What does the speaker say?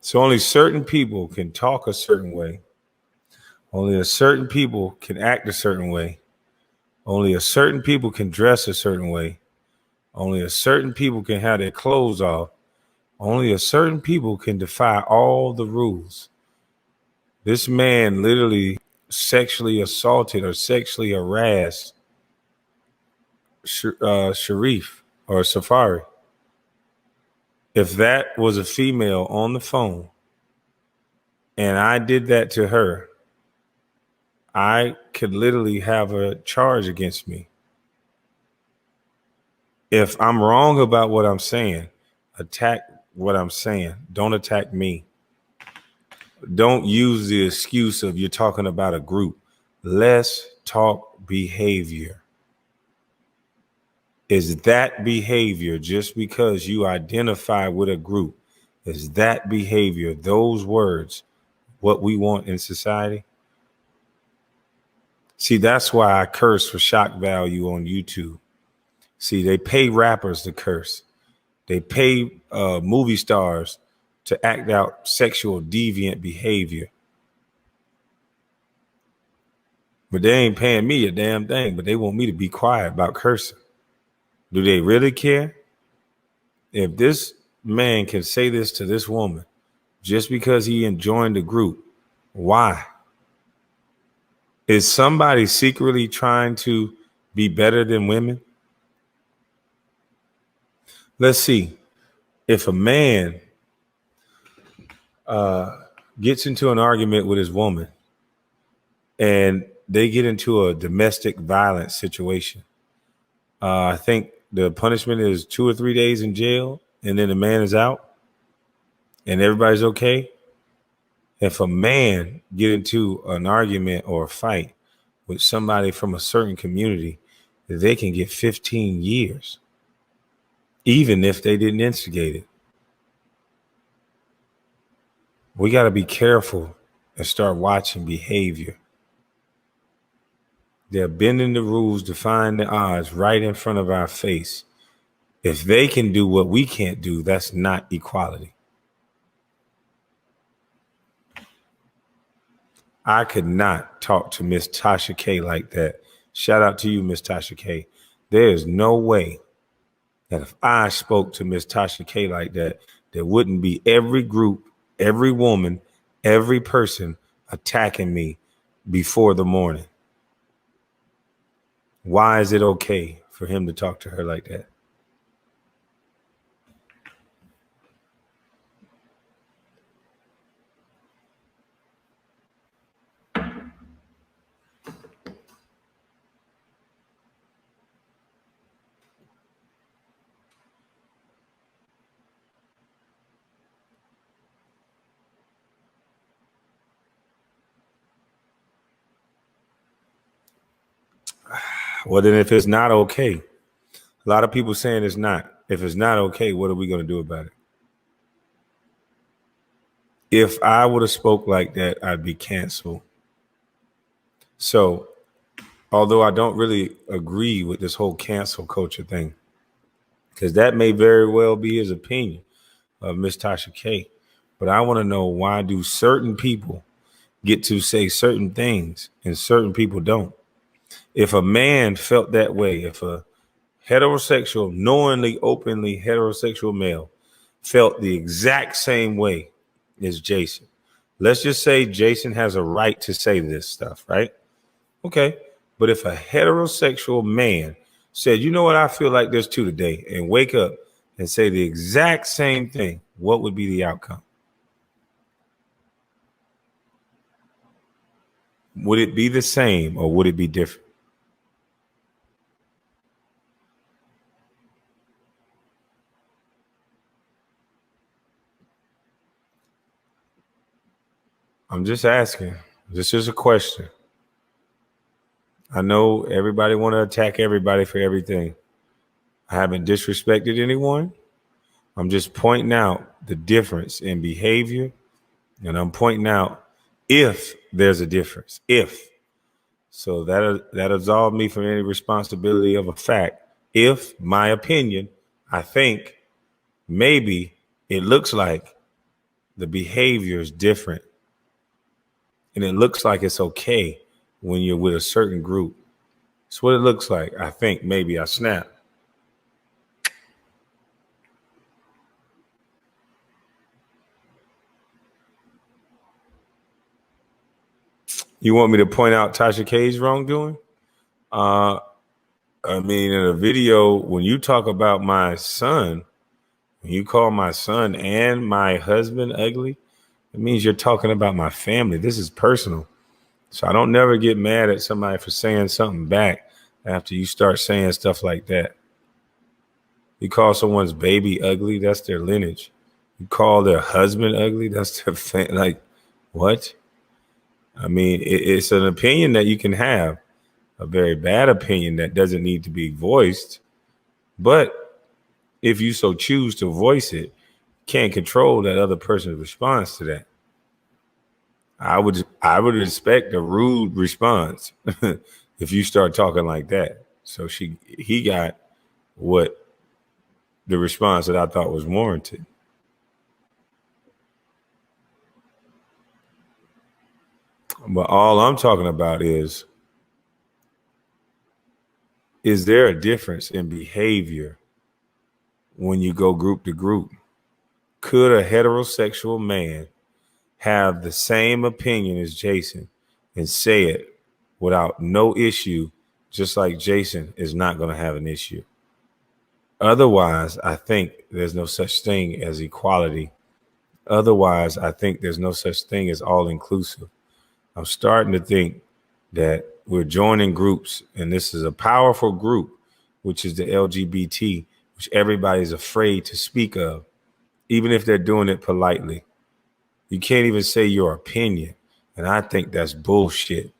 So only certain people can talk a certain way. Only a certain people can act a certain way. Only a certain people can dress a certain way. Only a certain people can have their clothes off. Only a certain people can defy all the rules. This man literally sexually assaulted or sexually harassed Sharif or Safaree. If that was a female on the phone and I did that to her, I could literally have a charge against me. If I'm wrong about what I'm saying, attack what I'm saying. Don't attack me. Don't use the excuse of you're talking about a group. Let's talk behavior. Is that behavior just because you identify with a group? Is that behavior, those words, what we want in society? See, that's why I curse for shock value on YouTube. See, they pay rappers to curse. They pay movie stars to act out sexual deviant behavior. But they ain't paying me a damn thing, but they want me to be quiet about cursing. Do they really care? If this man can say this to this woman just because he joined the group, why? Is somebody secretly trying to be better than women? Let's see. If a man gets into an argument with his woman and they get into a domestic violence situation, I think the punishment is 2 or 3 days in jail, and then the man is out and everybody's okay. If a man get into an argument or a fight with somebody from a certain community, they can get 15 years, even if they didn't instigate it. We got to be careful and start watching behavior. They're bending the rules, defying the odds right in front of our face. If they can do what we can't do, that's not equality. I could not talk to Miss Tasha K like that. Shout out to you, Miss Tasha K. There is no way that if I spoke to Miss Tasha K like that, there wouldn't be every group, every woman, every person attacking me before the morning. Why is it okay for him to talk to her like that? Well, then if it's not okay, a lot of people saying it's not. If it's not okay, what are we going to do about it? If I would have spoke like that, I'd be canceled. So, although I don't really agree with this whole cancel culture thing, because that may very well be his opinion of Miss Tasha K, but I want to know, why do certain people get to say certain things and certain people don't? If a man felt that way, if a heterosexual, knowingly, openly heterosexual male felt the exact same way as Jason, let's just say Jason has a right to say this stuff, right? Okay. But if a heterosexual man said, you know what, I feel like this too today, and wake up and say the exact same thing, what would be the outcome? Would it be the same or would it be different? I'm just asking. This is a question. I know everybody want to attack everybody for everything. I haven't disrespected anyone. I'm just pointing out the difference in behavior, and I'm pointing out if there's a difference. If. So that absolved me from any responsibility of a fact. If my opinion, I think maybe it looks like the behavior is different. And it looks like it's okay when you're with a certain group. It's what it looks like. I think maybe I snap. You want me to point out Tasha K's wrongdoing? I mean, in a video, when you talk about my son, when you call my son and my husband ugly, it means you're talking about my family. This is personal. So I don't never get mad at somebody for saying something back after you start saying stuff like that. You call someone's baby ugly, that's their lineage. You call their husband ugly, that's their like, what? I mean, it's an opinion that you can have, a very bad opinion that doesn't need to be voiced. But if you so choose to voice it, can't control that other person's response to that. I would expect a rude response if you start talking like that. So he got what the response that I thought was warranted. But all I'm talking about is there a difference in behavior when you go group to group? Could a heterosexual man have the same opinion as Jason and say it without no issue, just like Jason is not going to have an issue? Otherwise, I think there's no such thing as equality. Otherwise, I think there's no such thing as all inclusive. I'm starting to think that we're joining groups, and this is a powerful group, which is the LGBT, which everybody's afraid to speak of, even if they're doing it politely. You can't even say your opinion. And I think that's bullshit.